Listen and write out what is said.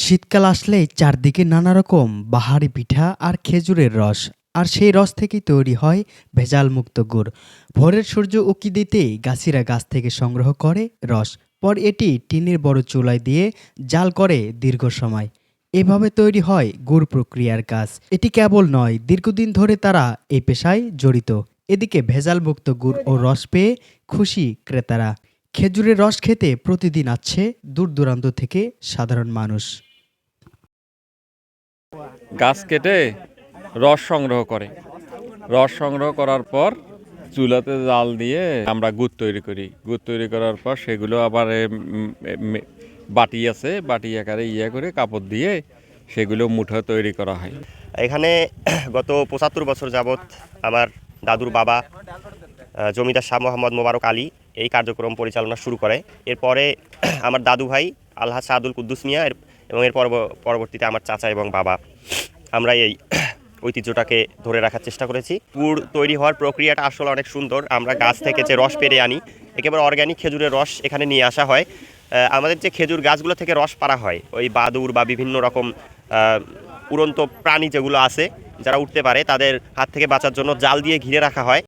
শীতকাল আসলেই চারদিকে নানা রকম বাহারি পিঠা আর খেজুরের রস। আর সেই রস থেকেই তৈরি হয় ভেজালমুক্ত গুড়। ভোরের সূর্য উঁকি দিতেই গাছিরা গাছ থেকে সংগ্রহ করে রস। পর এটি টিনের বড় চুলায় দিয়ে জাল করে দীর্ঘ সময়। এভাবে তৈরি হয় গুড় প্রক্রিয়ার কাজ। এটি কেবল নয়, দীর্ঘদিন ধরে তারা এই পেশায় জড়িত। এদিকে ভেজালমুক্ত গুড় ও রস পেয়ে খুশি ক্রেতারা। খেজুরের রস খেতে প্রতিদিন আসছে দূর দূরান্ত থেকে সাধারণ মানুষ। গাছ কেটে রস সংগ্রহ করে। রস সংগ্রহ করার পর চুলাতে জাল দিয়ে আমরা গুড় তৈরি করি। গুড় তৈরি করার পর সেগুলো আবার বাটি আছে, বাটি আকারে করে কাপড় দিয়ে সেগুলো মুঠো তৈরি করা হয়। এখানে গত ৭৫ বছর যাবৎ আমার দাদুর বাবা জমিদার শাহ মোহাম্মদ মোবারক আলী এই কার্যক্রম পরিচালনা শুরু করে। এরপরে আমার দাদু ভাই আলহাজ সাদুল কুদ্দুস মিয়া এবং এর পরবর্তীতে আমার চাচা এবং বাবা আমরা এই ঐতিহ্যটাকে ধরে রাখার চেষ্টা করেছি। গুড় তৈরি হওয়ার প্রক্রিয়াটা আসলে অনেক সুন্দর। আমরা গাছ থেকে যে রস পেড়ে আনি, একেবারে অর্গ্যানিক খেজুরের রস এখানে নিয়ে আসা হয়। আমাদের যে খেজুর গাছগুলো থেকে রস পাড়া হয়, ওই বাদুড় বা বিভিন্ন রকম উড়ন্ত প্রাণী যেগুলো আছে যারা উঠতে পারে, তাদের হাত থেকে বাঁচার জন্য জাল দিয়ে ঘিরে রাখা হয়।